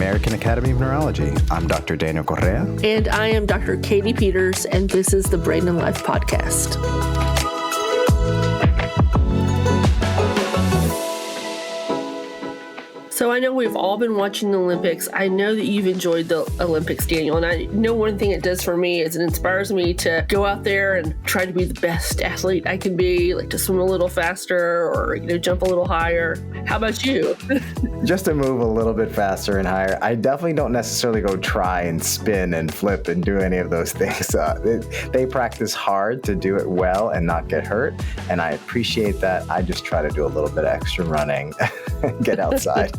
American Academy of Neurology. I'm Dr. Daniel Correa. And I am Dr. Katy Peters, and this is the Brain and Life Podcast. So I know we've all been watching the Olympics. I know that you've enjoyed the Olympics, Daniel, and I know one thing it does for me is it inspires me to go out there and try to be the best athlete I can be, like to swim a little faster or, jump a little higher. How about you? Just to move a little bit faster and higher. I definitely don't necessarily go try and spin and flip and do any of those things. They practice hard to do it well and not get hurt, and I appreciate that. I just try to do a little bit of extra running and get outside.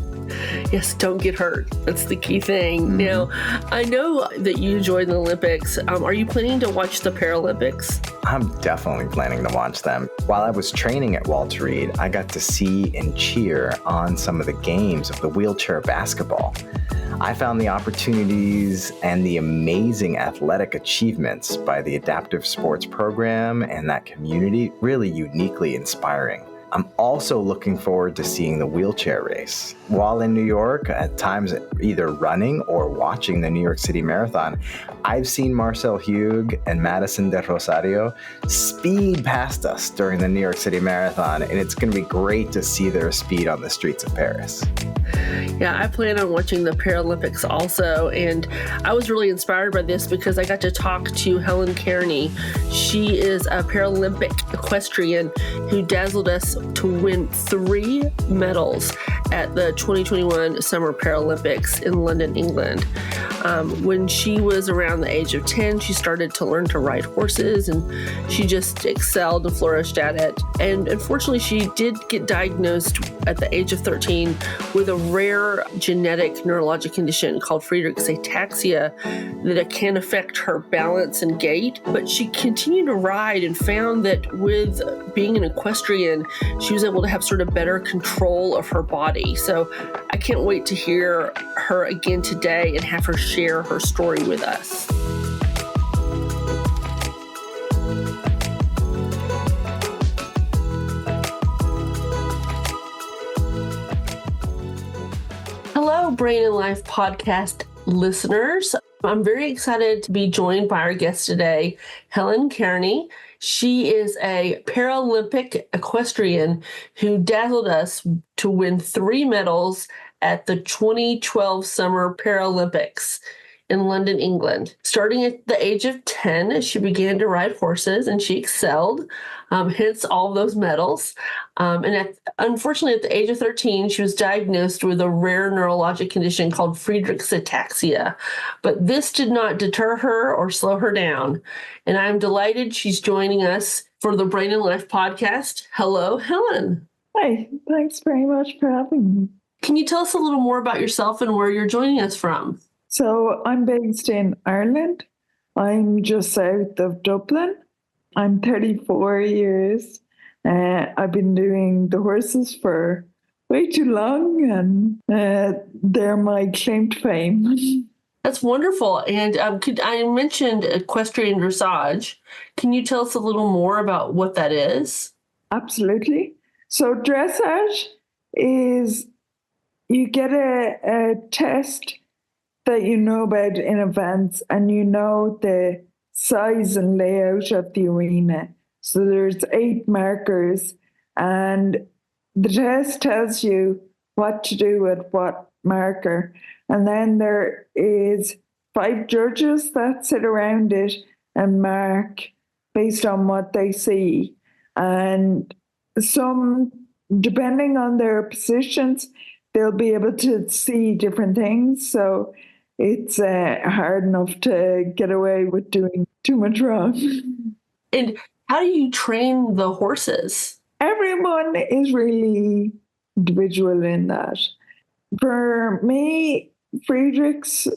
Yes, don't get hurt. That's the key thing. Mm-hmm. Now, I know that you enjoyed the Olympics. Are you planning to watch the Paralympics? I'm definitely planning to watch them. While I was training at Walter Reed, I got to see and cheer on some of the games of the wheelchair basketball. I found the opportunities and the amazing athletic achievements by the adaptive sports program and that community really uniquely inspiring. I'm also looking forward to seeing the wheelchair race. While in New York, at times either running or watching the New York City Marathon, I've seen Marcel Hug and Madison de Rosario speed past us during the New York City Marathon, and it's going to be great to see their speed on the streets of Paris. Yeah, I plan on watching the Paralympics also, and I was really inspired by this because I got to talk to Helen Kearney. She is a Paralympic equestrian who dazzled us to win 3 medals at the 2021 Summer Paralympics in London, England. When she was around the age of 10, she started to learn to ride horses, and she just excelled and flourished at it. And unfortunately, she did get diagnosed at the age of 13 with a rare genetic neurologic condition called Friedreich's Ataxia that can affect her balance and gait. But she continued to ride and found that with being an equestrian, she was able to have sort of better control of her body. So I can't wait to hear her again today and have her share her story with us. Hello, Brain and Life Podcast listeners. I'm very excited to be joined by our guest today, Helen Kearney. She is a Paralympic equestrian who dazzled us to win 3 medals at the 2012 Summer Paralympics in London, England. Starting at the age of 10, she began to ride horses and she excelled, hence all those medals. Unfortunately, at the age of 13, she was diagnosed with a rare neurologic condition called Friedreich's Ataxia. But this did not deter her or slow her down. And I'm delighted she's joining us for the Brain and Life Podcast. Hello, Helen. Hi, thanks very much for having me. Can you tell us a little more about yourself and where you're joining us from? So I'm based in Ireland. I'm just south of Dublin. I'm 34 years. I've been doing the horses for way too long, and they're my claim to fame. That's wonderful. And I mentioned equestrian dressage. Can you tell us a little more about what that is? Absolutely. So dressage is you get a test that you know about in advance, and you know the size and layout of the arena. So there's 8 markers, and the test tells you what to do with what marker. And then there is 5 judges that sit around it and mark based on what they see. And some, depending on their positions, they'll be able to see different things. So it's hard enough to get away with doing too much wrong. And how do you train the horses? Everyone is really individual in that. For me, Friedreich's,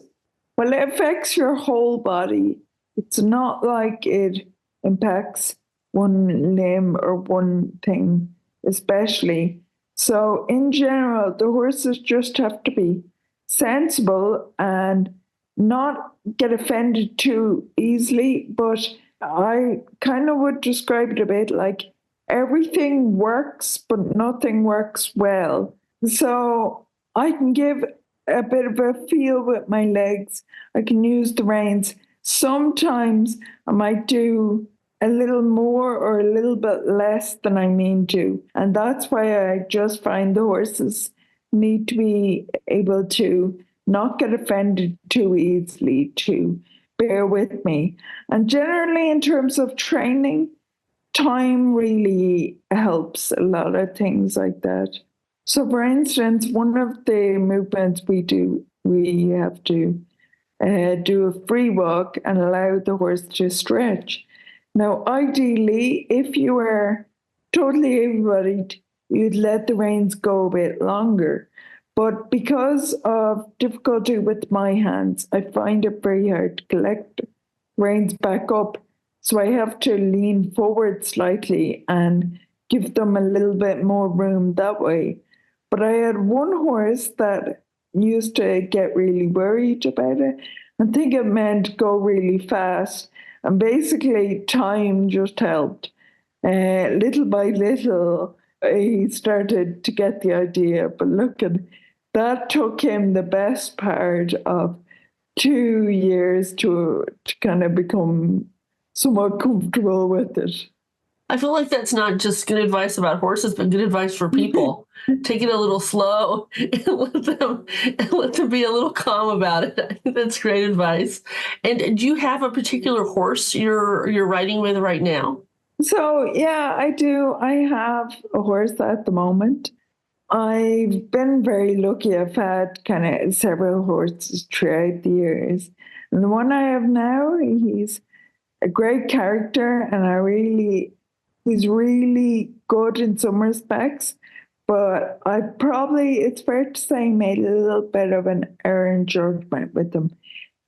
well, it affects your whole body. It's not like it impacts one limb or one thing, especially. So in general, the horses just have to be sensible and not get offended too easily. But I kind of would describe it a bit like everything works, but nothing works well. So I can give a bit of a feel with my legs. I can use the reins. Sometimes I might do a little more or a little bit less than I mean to. And that's why I just find the horses need to be able to not get offended too easily, to bear with me. And generally, in terms of training, time really helps a lot of things like that. So, for instance, one of the movements we have to do a free walk and allow the horse to stretch. Now, ideally, if you were totally able-bodied, you'd let the reins go a bit longer. But because of difficulty with my hands, I find it very hard to collect reins back up. So I have to lean forward slightly and give them a little bit more room that way. But I had one horse that used to get really worried about it and think it meant go really fast. And basically, time just helped. Little by little, he started to get the idea. But look, that took him the best part of 2 years to kind of become somewhat comfortable with it. I feel like that's not just good advice about horses, but good advice for people. Take it a little slow and let them be a little calm about it. I think that's great advice. And do you have a particular horse you're riding with right now? So yeah, I do. I have a horse at the moment. I've been very lucky. I've had kind of several horses throughout the years. And the one I have now, he's a great character, and he's really good in some respects. But it's fair to say, made a little bit of an error in judgment with him.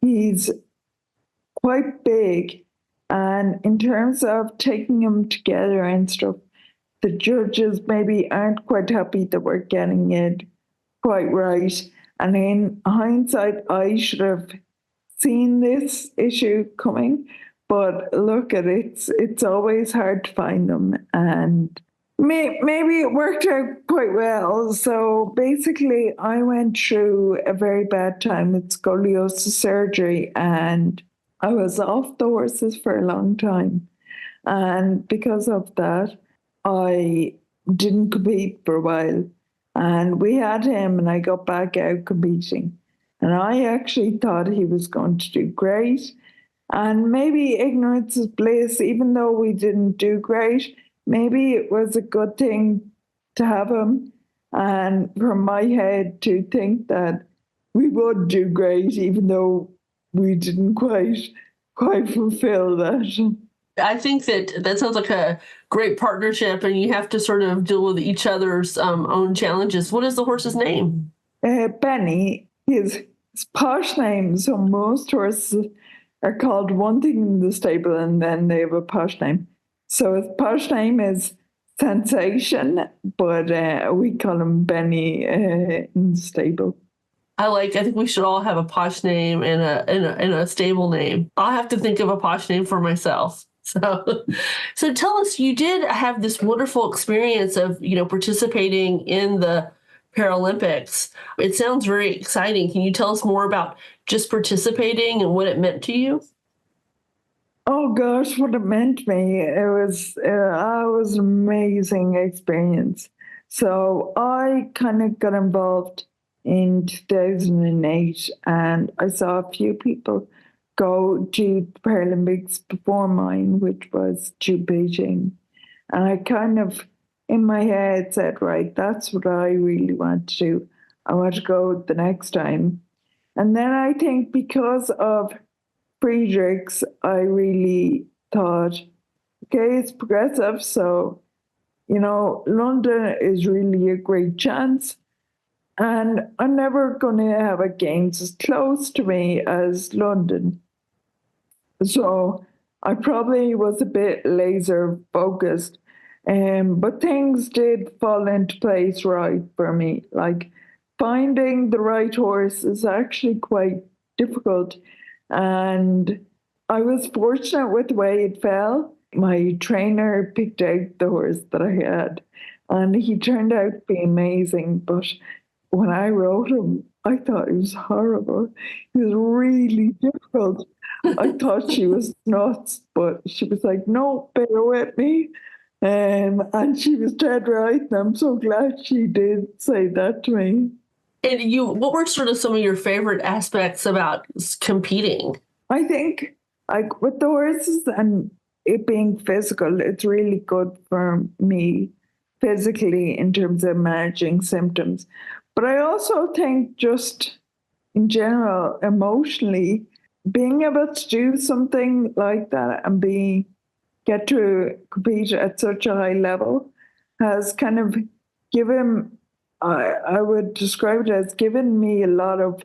He's quite big, and in terms of taking him together and stuff, the judges maybe aren't quite happy that we're getting it quite right. And in hindsight, I should have seen this issue coming. But look at it, it's always hard to find them. And maybe it worked out quite well. So basically, I went through a very bad time with scoliosis surgery, and I was off the horses for a long time. And because of that, I didn't compete for a while. And we had him, and I got back out competing. And I actually thought he was going to do great. And maybe ignorance is bliss, even though we didn't do great. Maybe it was a good thing to have him. And from my head to think that we would do great, even though we didn't quite fulfill that. I think that sounds like a great partnership, and you have to sort of deal with each other's own challenges. What is the horse's name? Benny, his posh name. So most horses are called one thing in the stable, and then they have a posh name. So his posh name is Sensation, but we call him Benny in the stable. I think we should all have a posh name and a stable name. I'll have to think of a posh name for myself. So tell us, you did have this wonderful experience of, participating in the Paralympics. It sounds very exciting. Can you tell us more about just participating and what it meant to you? Oh gosh, what it meant to me. It was an amazing experience. So I kind of got involved in 2008, and I saw a few people go to the Paralympics before mine, which was to Beijing. And I kind of, in my head, said, right, that's what I really want to do. I want to go the next time. And then I think because of Friedrich's, I really thought, okay, it's progressive. So, London is really a great chance. And I'm never going to have a games as close to me as London. So I probably was a bit laser focused. But things did fall into place right for me. Like finding the right horse is actually quite difficult. And I was fortunate with the way it fell. My trainer picked out the horse that I had, and he turned out to be amazing. But when I rode him, I thought it was horrible. It was really difficult. I thought she was nuts, but she was like, no, bear with me. And she was dead right. And I'm so glad she did say that to me. And what were sort of some of your favorite aspects about competing? I think, like with the horses and it being physical, it's really good for me physically in terms of managing symptoms. But I also think just in general, emotionally, being able to do something like that and get to compete at such a high level has kind of given, I would describe it as given me a lot of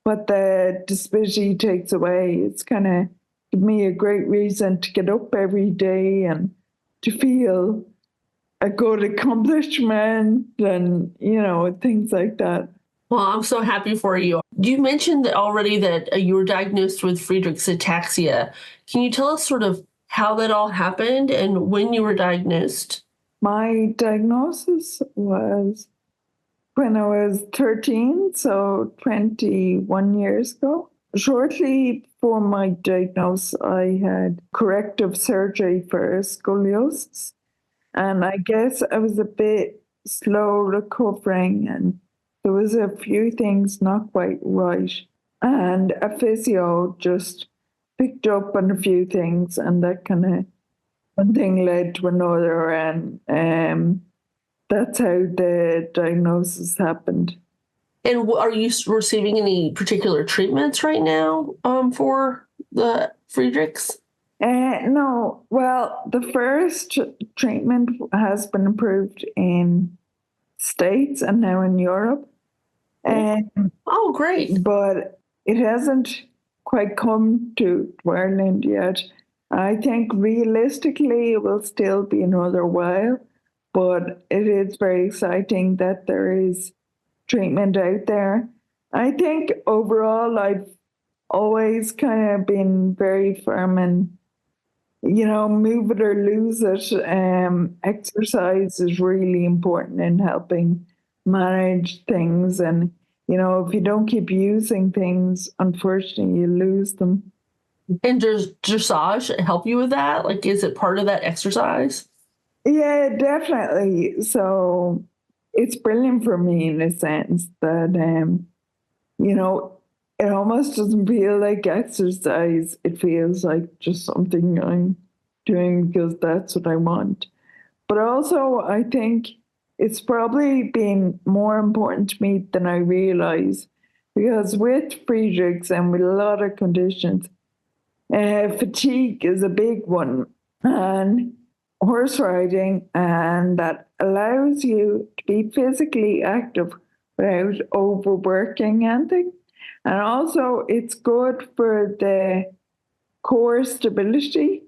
what the disability takes away. It's kind of given me a great reason to get up every day and to feel a good accomplishment and, things like that. Well, I'm so happy for you. You mentioned already that you were diagnosed with Friedreich's ataxia. Can you tell us sort of how that all happened and when you were diagnosed? My diagnosis was when I was 13, so 21 years ago. Shortly before my diagnosis, I had corrective surgery for scoliosis. And I guess I was a bit slow recovering and there was a few things not quite right. And a physio just picked up on a few things and that kind of one thing led to another. And that's how the diagnosis happened. And are you receiving any particular treatments right now for the Friedreich's? No. Well, the first treatment has been approved in States and now in Europe. Oh, great. But it hasn't quite come to Ireland yet. I think realistically it will still be another while, but it is very exciting that there is treatment out there. I think overall I've always kind of been very firm in, move it or lose it. Exercise is really important in helping manage things. And, if you don't keep using things, unfortunately, you lose them. And does dressage help you with that? Like, is it part of that exercise? Yeah, definitely. So it's brilliant for me in a sense that, it almost doesn't feel like exercise. It feels like just something I'm doing because that's what I want. But also, I think it's probably been more important to me than I realize because with Friedreich's and with a lot of conditions, fatigue is a big one. And horse riding, and that allows you to be physically active without overworking anything. And also, it's good for the core stability.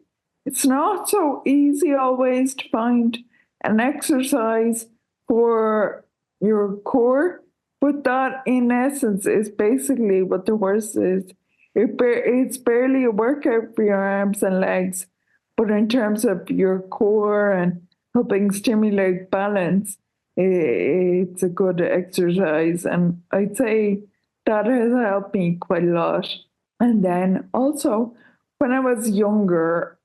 It's not so easy always to find an exercise for your core, but that in essence is basically what the horse is. It's barely a workout for your arms and legs, but in terms of your core and helping stimulate balance, it's a good exercise. And I'd say that has helped me quite a lot. And then also, when I was younger,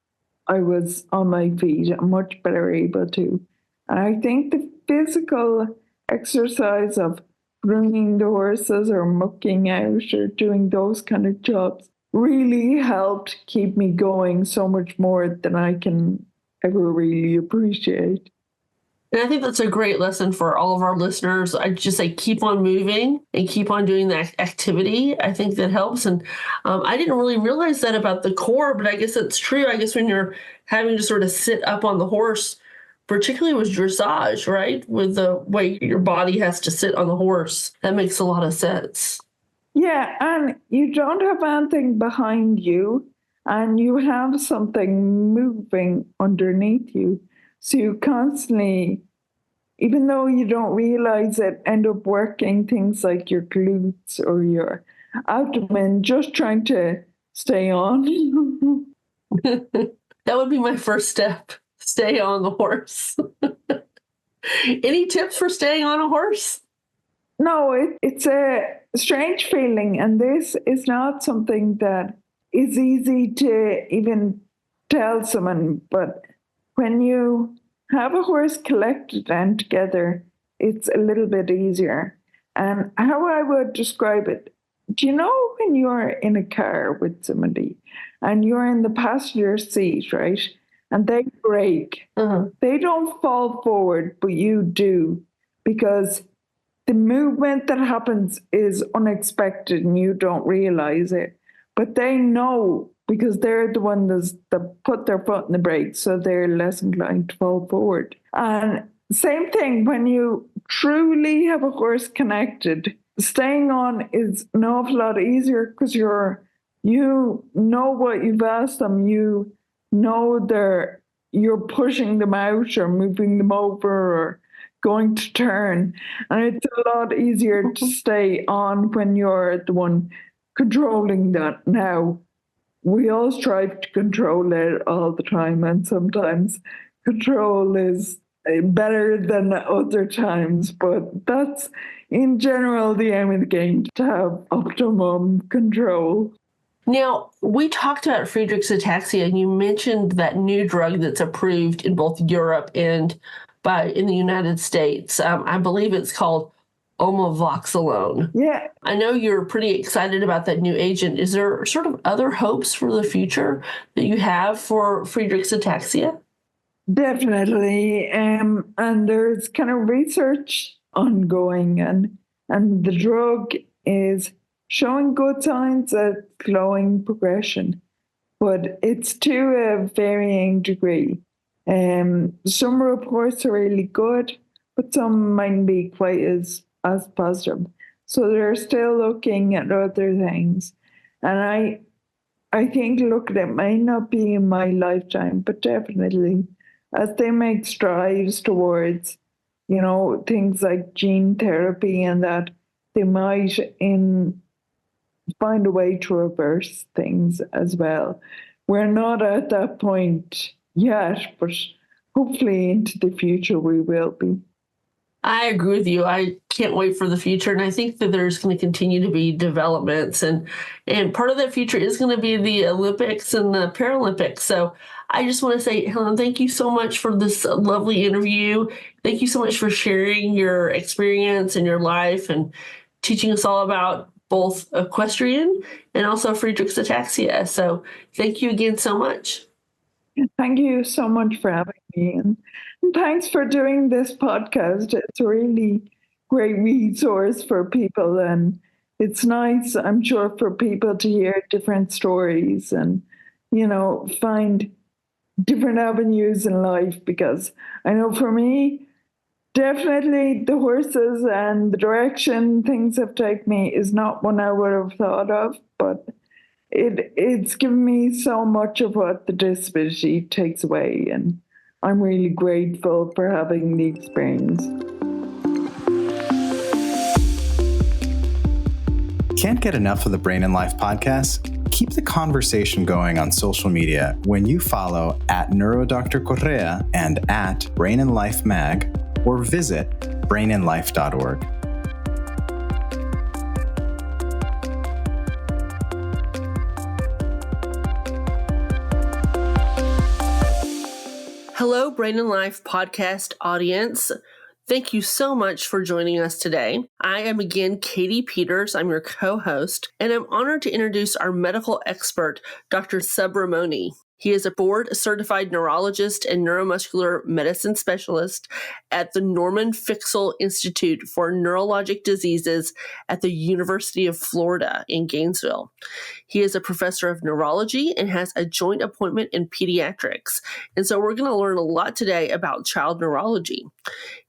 I was on my feet and much better able to. And I think the physical exercise of grooming the horses or mucking out or doing those kind of jobs really helped keep me going so much more than I can ever really appreciate. And I think that's a great lesson for all of our listeners. I just say keep on moving and keep on doing that activity. I think that helps. And I didn't really realize that about the core, but I guess it's true. I guess when you're having to sort of sit up on the horse, particularly with dressage, right? With the way your body has to sit on the horse, that makes a lot of sense. Yeah, and you don't have anything behind you, and you have something moving underneath you. So you constantly, even though you don't realize it, end up working things like your glutes or your abdomen, just trying to stay on. That would be my first step. Stay on the horse. Any tips for staying on a horse? No, it's a strange feeling, and this is not something that is easy to even tell someone. But when you have a horse collected and together, it's a little bit easier. And how I would describe it, do you know when you're in a car with somebody and you're in the passenger seat, right? And they brake, they don't fall forward, but you do, because the movement that happens is unexpected and you don't realize it. But they know, because they're the ones that put their foot in the brake, so they're less inclined to fall forward. And same thing, when you truly have a horse connected, staying on is an awful lot easier, because you know what you've asked them, you know you're pushing them out or moving them over or going to turn. And it's a lot easier to stay on when you're the one controlling that. Now, we all strive to control it all the time, and sometimes control is better than other times, but that's in general the aim of the game, to have optimum control. Now, we talked about Friedreich's ataxia, and you mentioned that new drug that's approved in both Europe and in the United States. I believe it's called omaveloxolone. Yeah. I know you're pretty excited about that new agent. Is there sort of other hopes for the future that you have for Friedreich's ataxia? Definitely. And there's kind of research ongoing, and the drug is showing good signs of slowing progression, but it's to a varying degree. Some reports are really good, but some might be quite as positive. So they're still looking at other things. And I think, look, it may not be in my lifetime, but definitely as they make strides towards, things like gene therapy and that, they might find a way to reverse things as well. We're not at that point yet, but hopefully into the future we will be. I agree with you. I can't wait for the future. And I think that there's going to continue to be developments. And part of that future is going to be the Olympics and the Paralympics. So I just want to say, Helen, thank you so much for this lovely interview. Thank you so much for sharing your experience and your life and teaching us all about both equestrian and also Friedreich's ataxia. So thank you again so much. Thank you so much for having me. And thanks for doing this podcast. It's a really great resource for people. And it's nice, I'm sure, for people to hear different stories and, find different avenues in life. Because I know for me, definitely the horses and the direction things have taken me is not one I would have thought of, but it's given me so much of what the disability takes away, and I'm really grateful for having the experience. Can't get enough of the Brain and Life podcast? Keep the conversation going on social media when you follow @NeuroDr Correa and @BrainandLifeMag, or visit brainandlife.org. Hello, Brain and Life podcast audience. Thank you so much for joining us today. I am again Katy Peters. I'm your co-host, and I'm honored to introduce our medical expert, Dr. Subramony. He is a board-certified neurologist and neuromuscular medicine specialist at the Norman Fixel Institute for Neurological Diseases at the University of Florida in Gainesville. He is a professor of neurology and has a joint appointment in pediatrics. And so we're going to learn a lot today about child neurology.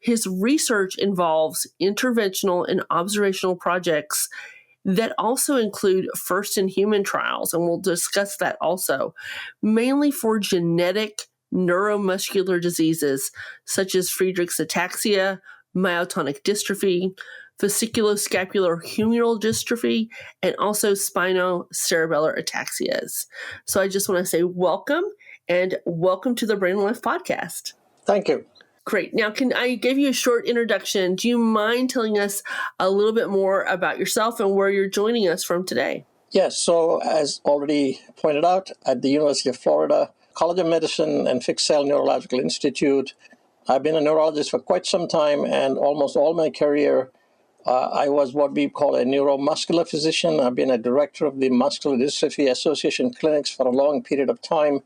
His research involves interventional and observational projects that also include first-in-human trials, and we'll discuss that also, mainly for genetic neuromuscular diseases such as Friedreich's ataxia, myotonic dystrophy, fasciculoscapulohumeral dystrophy, and also spinocerebellar ataxias. So I just want to say welcome to the Brain and Life podcast. Thank you. Great. Now, can I give you a short introduction? Do you mind telling us a little bit more about yourself and where you're joining us from today? Yes, so as already pointed out, at the University of Florida, College of Medicine and Fixel Neurological Institute, I've been a neurologist for quite some time, and almost all my career, I was what we call a neuromuscular physician. I've been a director of the Muscular Dystrophy Association clinics for a long period of time,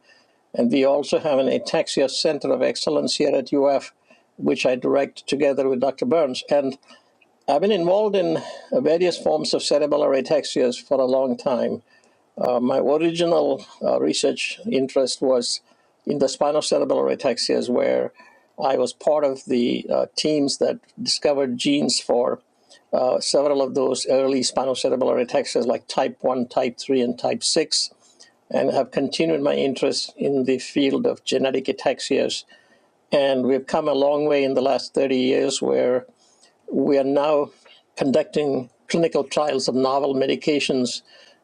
and we also have an Ataxia Center of Excellence here at UF, which I direct together with Dr. Burns. And I've been involved in various forms of cerebellar ataxias for a long time. My original research interest was in the spinocerebellar ataxias, where I was part of the teams that discovered genes for several of those early spinocerebellar ataxias like type 1, type 3, and type 6, and have continued my interest in the field of genetic ataxias. And we've come a long way in the last 30 years where we are now conducting clinical trials of novel medications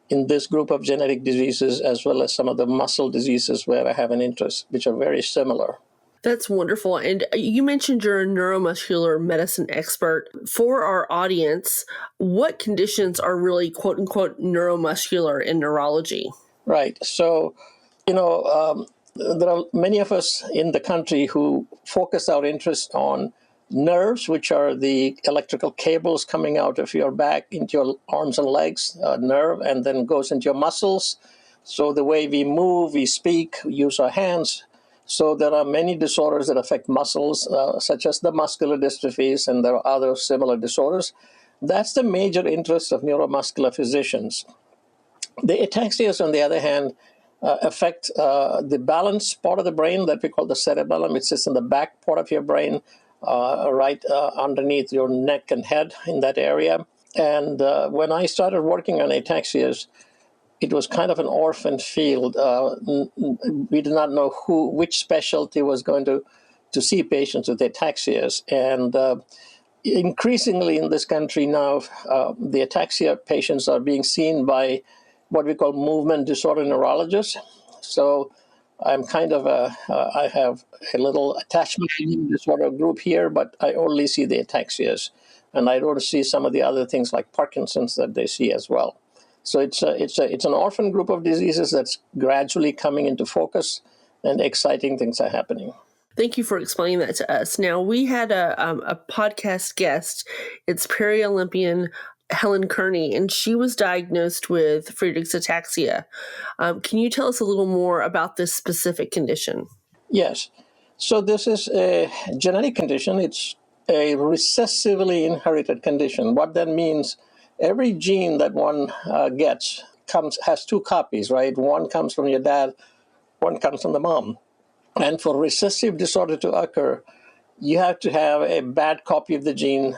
in this group of genetic diseases, as well as some of the muscle diseases where I have an interest, which are very similar. That's wonderful. And you mentioned you're a neuromuscular medicine expert. For our audience, what conditions are really, quote unquote, neuromuscular in neurology? Right. So, there are many of us in the country who focus our interest on nerves, which are the electrical cables coming out of your back into your arms and legs, nerve, and then goes into your muscles. So the way we move, we speak, we use our hands. So there are many disorders that affect muscles, such as the muscular dystrophies, and there are other similar disorders. That's the major interest of neuromuscular physicians. The ataxias, on the other hand, affect the balance part of the brain that we call the cerebellum. It sits in the back part of your brain, right underneath your neck and head in that area. And when I started working on ataxias, it was kind of an orphan field. We did not know which specialty was going to see patients with ataxias. And increasingly in this country now, the ataxia patients are being seen by what we call movement disorder neurologists. So I'm kind of I have a little attachment disorder group here, but I only see the ataxias. And I don't see some of the other things like Parkinson's that they see as well. So it's an orphan group of diseases that's gradually coming into focus, and exciting things are happening. Thank you for explaining that to us. Now, we had a podcast guest. It's Paralympian Helen Kearney, and she was diagnosed with Friedreich's ataxia. Can you tell us a little more about this specific condition? Yes. So this is a genetic condition. It's a recessively inherited condition. What that means, every gene that one gets has two copies, right? One comes from your dad, one comes from the mom. And for recessive disorder to occur, you have to have a bad copy of the gene,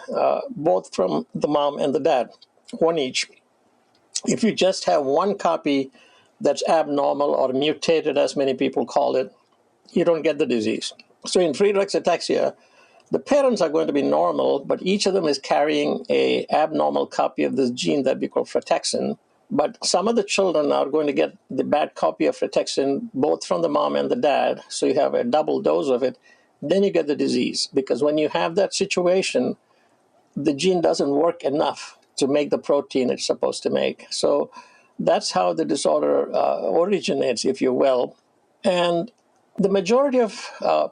both from the mom and the dad, one each. If you just have one copy that's abnormal or mutated, as many people call it, you don't get the disease. So in Friedreich's ataxia, the parents are going to be normal, but each of them is carrying an abnormal copy of this gene that we call frataxin. But some of the children are going to get the bad copy of frataxin, both from the mom and the dad. So you have a double dose of it. Then you get the disease. Because when you have that situation, the gene doesn't work enough to make the protein it's supposed to make. So that's how the disorder originates, if you will. And the majority of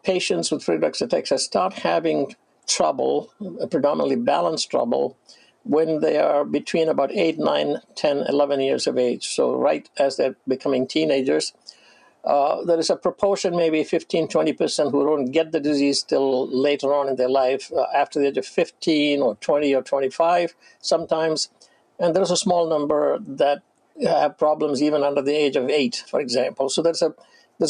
patients with Friedreich's ataxia start having trouble, predominantly balance trouble, when they are between about 8, 9, 10, 11 years of age. So right as they're becoming teenagers, there is a proportion, maybe 15, 20%, who don't get the disease till later on in their life, after the age of 15 or 20 or 25 sometimes. And there's a small number that have problems even under the age of 8, for example. So there's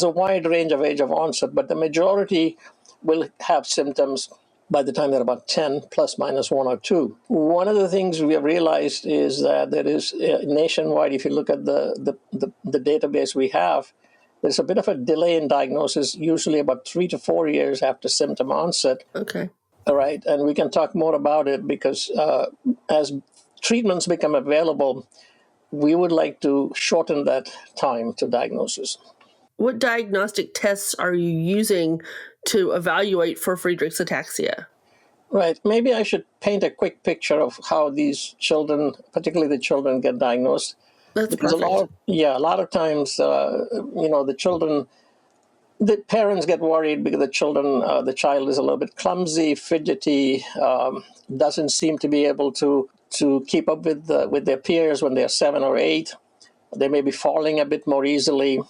a wide range of age of onset, but the majority will have symptoms by the time they're about 10, plus minus 1 or 2. One of the things we have realized is that there is nationwide, if you look at the database we have, there's a bit of a delay in diagnosis, usually about 3 to 4 years after symptom onset. Okay. All right, and we can talk more about it because as treatments become available, we would like to shorten that time to diagnosis. What diagnostic tests are you using to evaluate for Friedreich's ataxia? Right. Maybe I should paint a quick picture of how these children, particularly the children, get diagnosed. That's Because perfect. a lot of times, the parents get worried because the child is a little bit clumsy, fidgety, doesn't seem to be able to keep up with their peers when they're 7 or 8. They may be falling a bit more easily. A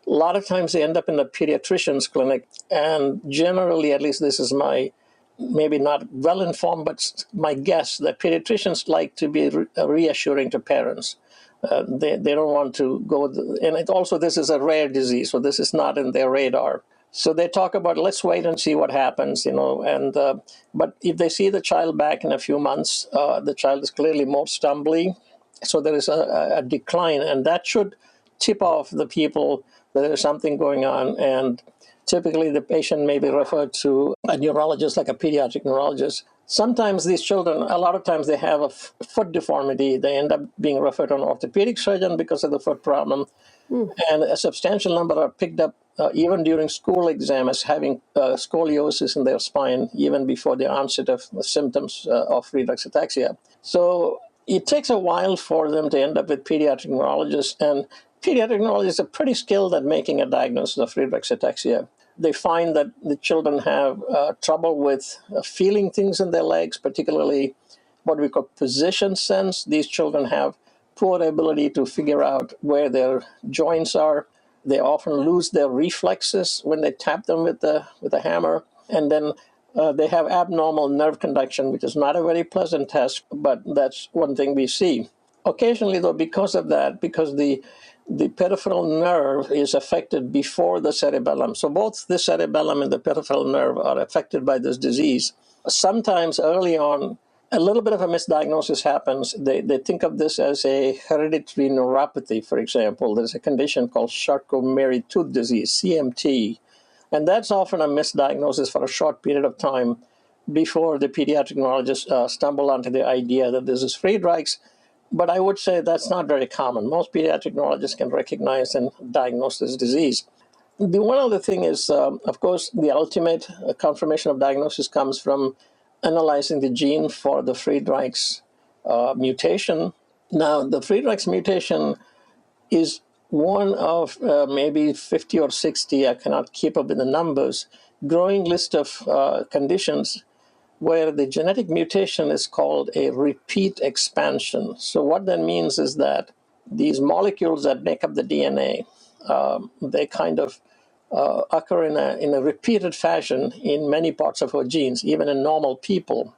lot of times they end up in the pediatrician's clinic, and generally, at least this is my maybe not well informed, but my guess that pediatricians like to be reassuring to parents. They don't want to go, this is a rare disease, so this is not in their radar. So they talk about, let's wait and see what happens, but if they see the child back in a few months, the child is clearly more stumbly. So there is a decline, and that should tip off the people that there's something going on. And typically the patient may be referred to a neurologist, like a pediatric neurologist. Sometimes these children, a lot of times they have a foot deformity. They end up being referred to an orthopedic surgeon because of the foot problem. And a substantial number are picked up even during school exam as having scoliosis in their spine, even before the onset of the symptoms of Friedreich's ataxia. So it takes a while for them to end up with pediatric neurologists, and pediatric neurologists are pretty skilled at making a diagnosis of Friedreich's ataxia. They find that the children have trouble with feeling things in their legs, particularly what we call position sense. These children have poor ability to figure out where their joints are. They often lose their reflexes when they tap them with a hammer. And then they have abnormal nerve conduction, which is not a very pleasant test, but that's one thing we see. Occasionally, though, because the peripheral nerve is affected before the cerebellum. So both the cerebellum and the peripheral nerve are affected by this disease. Sometimes early on, a little bit of a misdiagnosis happens. They think of this as a hereditary neuropathy, for example. There's a condition called Charcot-Marie-Tooth disease, CMT. And that's often a misdiagnosis for a short period of time before the pediatric neurologist stumble onto the idea that this is Friedreich's. But I would say that's not very common. Most pediatric neurologists can recognize and diagnose this disease. The one other thing is, of course, the ultimate confirmation of diagnosis comes from analyzing the gene for the Friedreich's mutation. Now, the Friedreich's mutation is one of maybe 50 or 60, I cannot keep up with the numbers, growing list of conditions where the genetic mutation is called a repeat expansion. So what that means is that these molecules that make up the DNA, they kind of occur in a repeated fashion in many parts of our genes, even in normal people.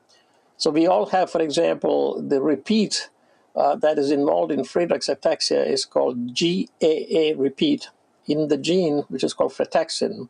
So we all have, for example, the repeat that is involved in Friedreich's ataxia is called GAA repeat in the gene, which is called frataxin.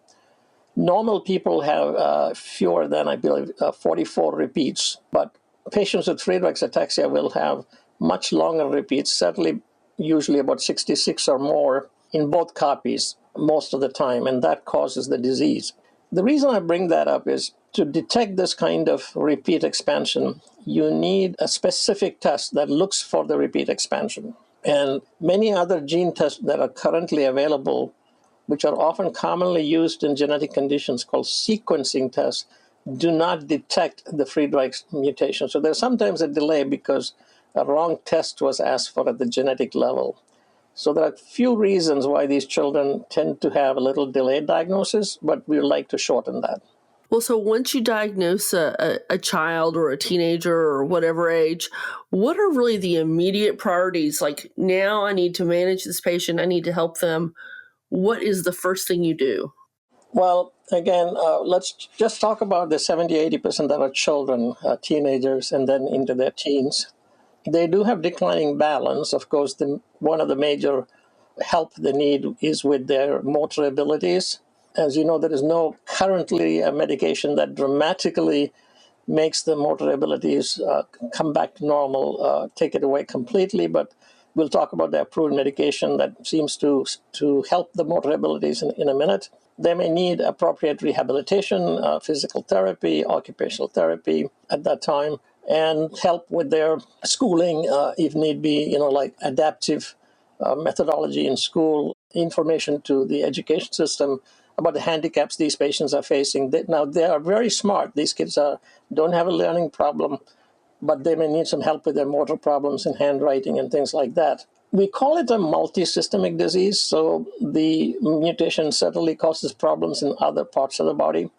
Normal people have fewer than, I believe, 44 repeats, but patients with Friedreich's ataxia will have much longer repeats, certainly usually about 66 or more in both copies most of the time, and that causes the disease. The reason I bring that up is to detect this kind of repeat expansion, you need a specific test that looks for the repeat expansion. And many other gene tests that are currently available, which are often commonly used in genetic conditions called sequencing tests, do not detect the Friedreich's mutation. So there's sometimes a delay because a wrong test was asked for at the genetic level. So there are a few reasons why these children tend to have a little delayed diagnosis, but we would like to shorten that. Well, so once you diagnose a child or a teenager or whatever age, what are really the immediate priorities? Like, now I need to manage this patient, I need to help them. What is the first thing you do? Well, again, let's just talk about the 70-80% that are children, teenagers, and then into their teens. They do have declining balance. Of course, one of the major help they need is with their motor abilities. As you know, there is no currently a medication that dramatically makes the motor abilities come back to normal, take it away completely, but we'll talk about the approved medication that seems to help the motor abilities in a minute. They may need appropriate rehabilitation, physical therapy, occupational therapy at that time, and help with their schooling if need be, like adaptive methodology in school, information to the education system about the handicaps these patients are facing. Now, they are very smart. These kids don't have a learning problem, but they may need some help with their motor problems and handwriting and things like that. We call it a multisystemic disease, so the mutation certainly causes problems in other parts of the body.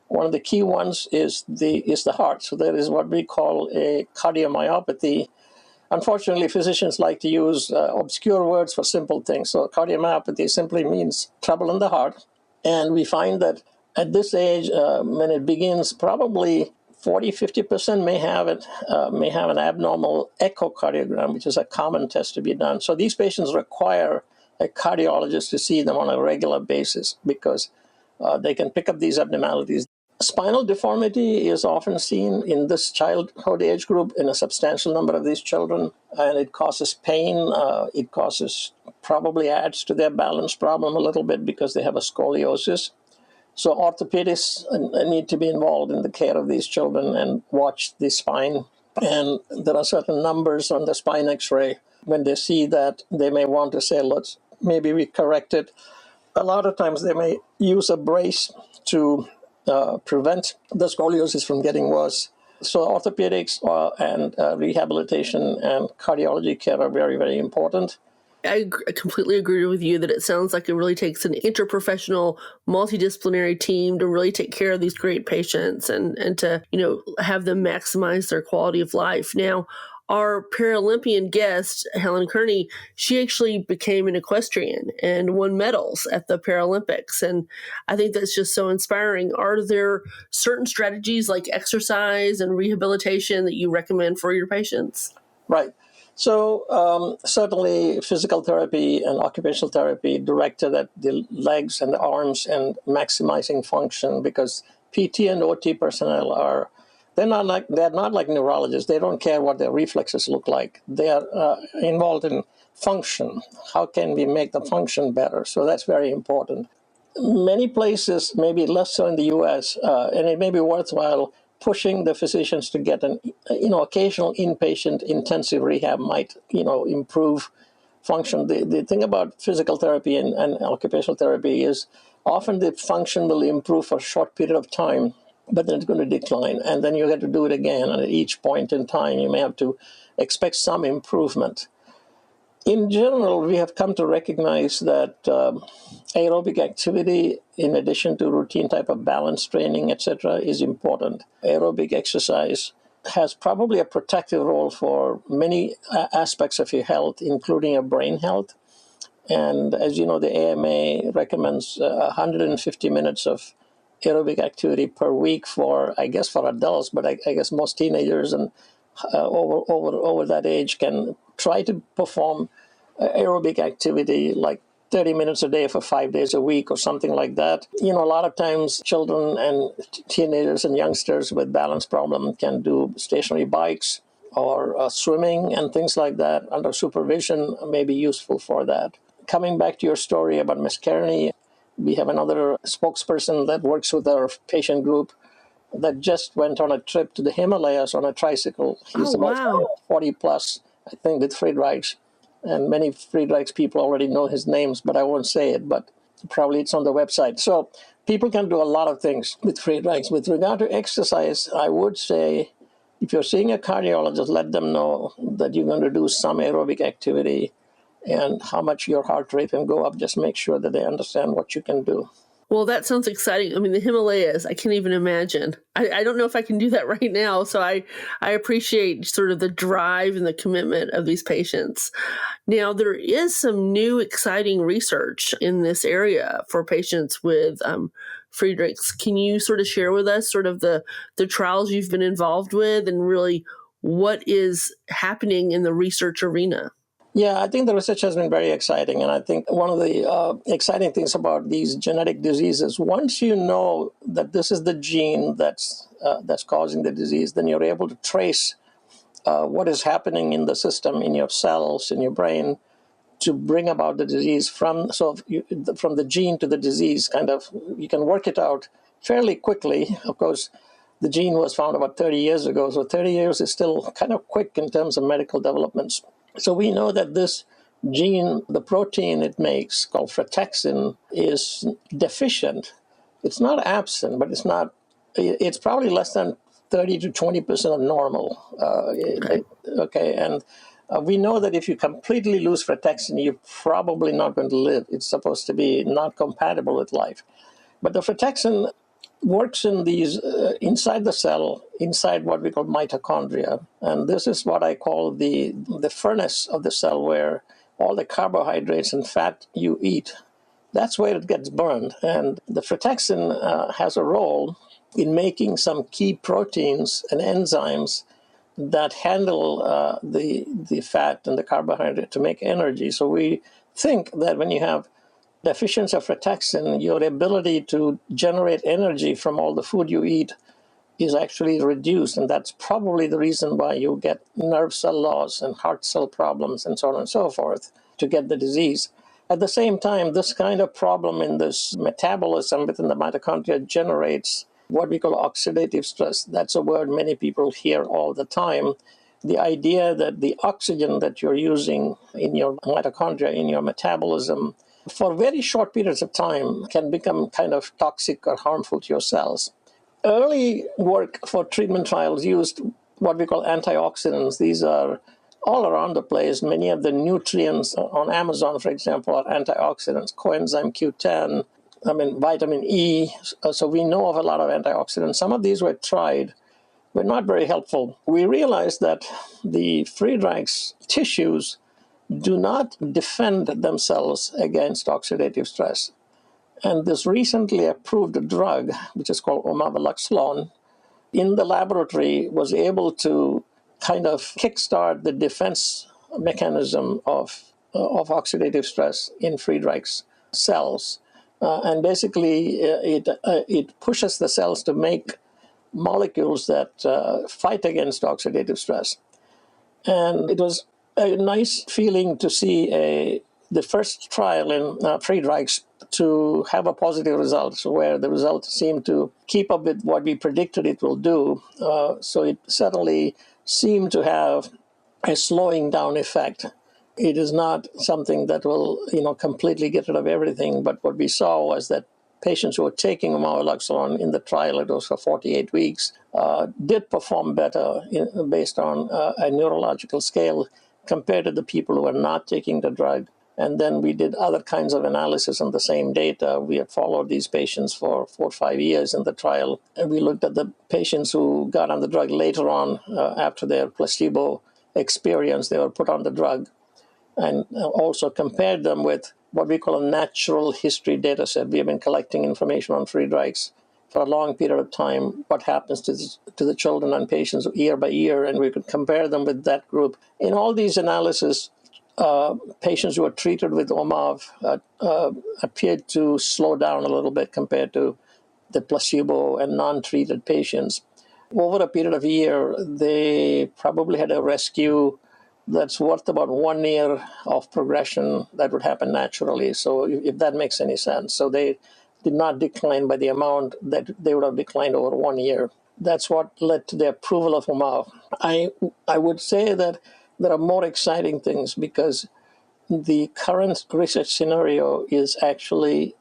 One of the key ones is the heart. So there is what we call a cardiomyopathy. Unfortunately, physicians like to use obscure words for simple things. So cardiomyopathy simply means trouble in the heart. And we find that at this age, when it begins, probably 40–50% may have an abnormal echocardiogram, which is a common test to be done. So these patients require a cardiologist to see them on a regular basis because they can pick up these abnormalities. Spinal deformity is often seen in this childhood age group in a substantial number of these children, and it causes pain. It probably adds to their balance problem a little bit because they have a scoliosis. So orthopedists need to be involved in the care of these children and watch the spine. And there are certain numbers on the spine X-ray. When they see that, they may want to say, maybe we correct it. A lot of times they may use a brace to prevent the scoliosis from getting worse. So orthopedics and rehabilitation and cardiology care are very, very important. I completely agree with you that it sounds like it really takes an interprofessional, multidisciplinary team to really take care of these great patients and to, have them maximize their quality of life. Now, our Paralympian guest, Helen Kearney, she actually became an equestrian and won medals at the Paralympics. And I think that's just so inspiring. Are there certain strategies like exercise and rehabilitation that you recommend for your patients? Right. So certainly physical therapy and occupational therapy directed at the legs and the arms and maximizing function, because PT and OT personnel they're not like neurologists. They don't care what their reflexes look like. They are involved in function. How can we make the function better? So that's very important. Many places, maybe less so in the U.S., and it may be worthwhile pushing the physicians to get an occasional inpatient intensive rehab might improve function. The thing about physical therapy and occupational therapy is often the function will improve for a short period of time, but then it's going to decline, and then you have to do it again. And at each point in time, you may have to expect some improvement. In general, we have come to recognize that aerobic activity, in addition to routine type of balance training, etc., is important. Aerobic exercise has probably a protective role for many aspects of your health, including your brain health. And as you know, the AMA recommends 150 minutes of aerobic activity per week for adults, but I guess most teenagers and over that age can try to perform aerobic activity like 30 minutes a day for 5 days a week or something like that. A lot of times children and teenagers and youngsters with balance problem can do stationary bikes or swimming and things like that under supervision may be useful for that. Coming back to your story about Ms. Kearney, we have another spokesperson that works with our patient group that just went on a trip to the Himalayas on a tricycle. He's about 40 plus, I think, with Friedreich. And many Friedreich's people already know his names, but I won't say it, but probably it's on the website. So people can do a lot of things with Friedreich's. With regard to exercise, I would say if you're seeing a cardiologist, let them know that you're going to do some aerobic activity and how much your heart rate can go up. Just make sure that they understand what you can do. Well, that sounds exciting. I mean, the Himalayas, I can't even imagine. I don't know if I can do that right now. So I appreciate sort of the drive and the commitment of these patients. Now, there is some new exciting research in this area for patients with Friedreich's. Can you sort of share with us sort of the trials you've been involved with and really what is happening in the research arena? Yeah, I think the research has been very exciting. And I think one of the exciting things about these genetic diseases, once you know that this is the gene that's causing the disease, then you're able to trace what is happening in the system, in your cells, in your brain, to bring about the disease from the gene to the disease. You can work it out fairly quickly. Of course, the gene was found about 30 years ago, so 30 years is still kind of quick in terms of medical developments. So we know that this gene, the protein it makes called frataxin, is deficient. It's not absent, but it's probably less than 30 to 20% of normal. Okay. And we know that if you completely lose frataxin, you're probably not going to live. It's supposed to be not compatible with life. But the frataxin works in these inside the cell, inside what we call mitochondria. And this is what I call the furnace of the cell, where all the carbohydrates and fat you eat, that's where it gets burned. And the frataxin has a role in making some key proteins and enzymes that handle the fat and the carbohydrate to make energy. So we think that when you have deficiency of frataxin, your ability to generate energy from all the food you eat is actually reduced. And that's probably the reason why you get nerve cell loss and heart cell problems and so on and so forth to get the disease. At the same time, this kind of problem in this metabolism within the mitochondria generates what we call oxidative stress. That's a word many people hear all the time. The idea that the oxygen that you're using in your mitochondria, in your metabolism, for very short periods of time can become kind of toxic or harmful to your cells. Early work for treatment trials used what we call antioxidants. These are all around the place. Many of the nutrients on Amazon, for example, are antioxidants, coenzyme Q10, vitamin E. So we know of a lot of antioxidants. Some of these were tried, but not very helpful. We realized that the Friedreich's tissues do not defend themselves against oxidative stress. And this recently approved drug, which is called omaveloxolone, in the laboratory was able to kind of kickstart the defense mechanism of oxidative stress in Friedreich's cells. And basically, it pushes the cells to make molecules that fight against oxidative stress. And it was a nice feeling to see the first trial in Friedreich's to have a positive result, where the result seemed to keep up with what we predicted it will do. So it certainly seemed to have a slowing down effect. It is not something that will, completely get rid of everything. But what we saw was that patients who were taking omaveloxolone in the trial, it was for 48 weeks, did perform better based on a neurological scale compared to the people who were not taking the drug. And then we did other kinds of analysis on the same data. We had followed these patients for 4 or 5 years in the trial. And we looked at the patients who got on the drug later on after their placebo experience. They were put on the drug, and also compared them with what we call a natural history data set. We have been collecting information on Friedreich's for a long period of time, what happens to the children and patients year by year, and we could compare them with that group. In all these analyses, patients who were treated with OMAV appeared to slow down a little bit compared to the placebo and non-treated patients. Over a period of a year, they probably had a rescue that's worth about 1 year of progression that would happen naturally. So if that makes any sense. So they did not decline by the amount that they would have declined over 1 year. That's what led to the approval of OMAV. I would say that there are more exciting things, because the current research scenario is actually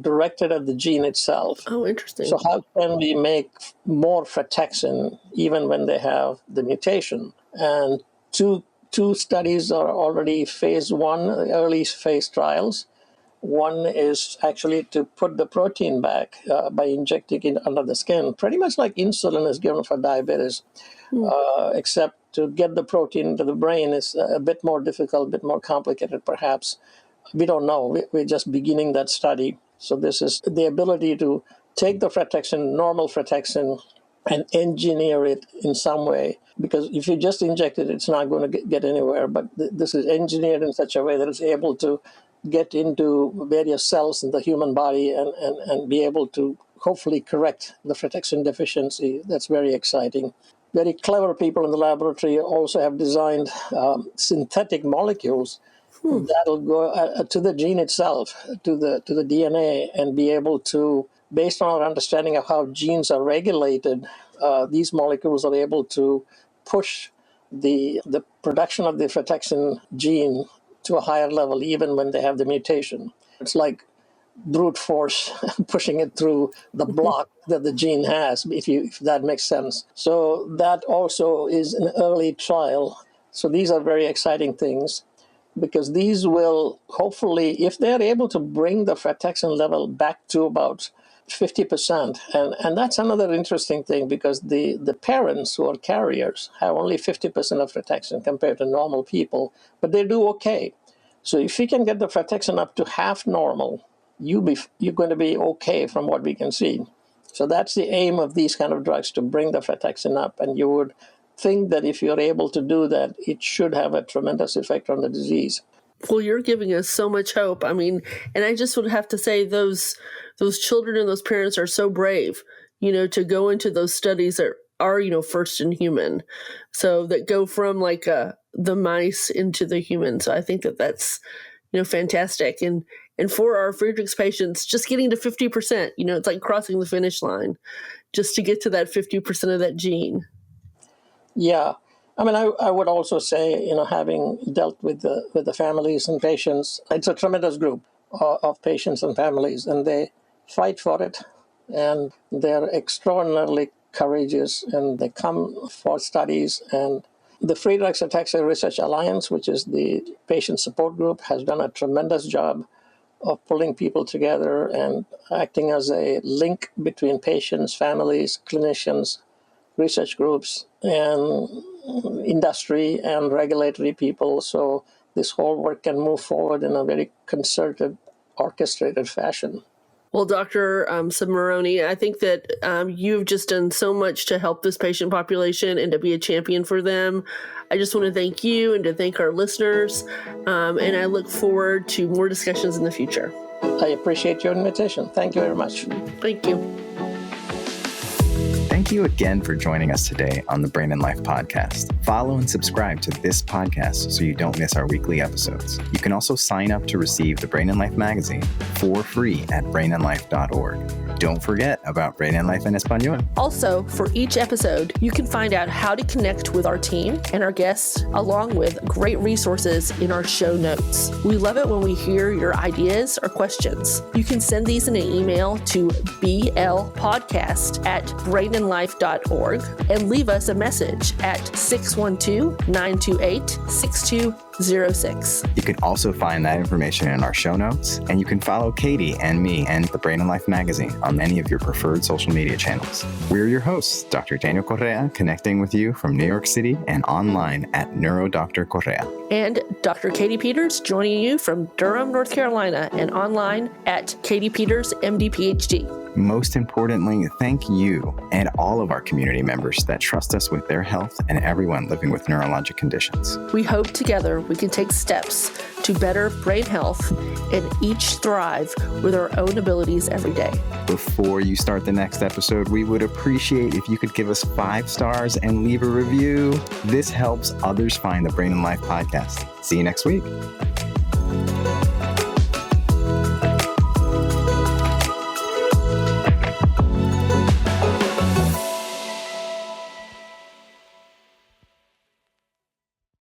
directed at the gene itself. Oh, interesting. So how can we make more frataxin even when they have the mutation? And two studies are already phase 1, early phase trials. One is actually to put the protein back by injecting it under the skin, pretty much like insulin is given for diabetes, except to get the protein into the brain is a bit more difficult, a bit more complicated perhaps. We don't know. We're just beginning that study. So this is the ability to take the frataxin, normal frataxin, and engineer it in some way. Because if you just inject it, it's not going to get anywhere. But this is engineered in such a way that it's able to get into various cells in the human body and be able to hopefully correct the frataxin deficiency. That's very exciting. Very clever people in the laboratory also have designed synthetic molecules that'll go to the gene itself, to the DNA, and be able to, based on our understanding of how genes are regulated, these molecules are able to push the production of the frataxin gene to a higher level, even when they have the mutation. It's like brute force pushing it through the block that the gene has, if that makes sense. So that also is an early trial. So these are very exciting things, because these will hopefully, if they're able to bring the frataxin level back to about 50%, and that's another interesting thing, because the parents who are carriers have only 50% of frataxin compared to normal people, but they do okay. So if we can get the frataxin up to half normal, you're going to be okay from what we can see. So that's the aim of these kind of drugs, to bring the frataxin up, and you would think that if you're able to do that, it should have a tremendous effect on the disease. Well, you're giving us so much hope. I mean, and I just would have to say those children and those parents are so brave, to go into those studies that are, first in human. So that go from like the mice into the human. So I think that's, fantastic. And for our Friedreich's patients, just getting to 50%, it's like crossing the finish line just to get to that 50% of that gene. Yeah. I mean, I would also say, having dealt with the families and patients, it's a tremendous group of patients and families, and they fight for it, and they're extraordinarily courageous, and they come for studies. And the Friedreich Ataxia Research Alliance, which is the patient support group, has done a tremendous job of pulling people together and acting as a link between patients, families, clinicians, research groups, and industry and regulatory people, so this whole work can move forward in a very concerted, orchestrated fashion. Well, Dr. Subramony, I think that you've just done so much to help this patient population and to be a champion for them. I just want to thank you and to thank our listeners, and I look forward to more discussions in the future. I appreciate your invitation. Thank you very much. Thank you. Thank you again for joining us today on the Brain and Life podcast. Follow and subscribe to this podcast so you don't miss our weekly episodes. You can also sign up to receive the Brain and Life magazine for free at brainandlife.org. Don't forget about Brain and Life en Español. Also, for each episode, you can find out how to connect with our team and our guests, along with great resources in our show notes. We love it when we hear your ideas or questions. You can send these in an email to blpodcast@brainandlife.org and leave us a message at 612-928-6206. You can also find that information in our show notes, and you can follow Katy and me and the Brain and Life magazine on any of your preferred social media channels. We're your hosts, Dr. Daniel Correa, connecting with you from New York City and online at NeuroDr Correa. And Dr. Katy Peters joining you from Durham, North Carolina, and online at Katy Peters, MD, PhD. Most importantly, thank you and all of our community members that trust us with their health and everyone living with neurologic conditions. We hope together we can take steps to better brain health and each thrive with our own abilities every day. Before you start the next episode, we would appreciate if you could give us 5 stars and leave a review. This helps others find the Brain and Life podcast. See you next week.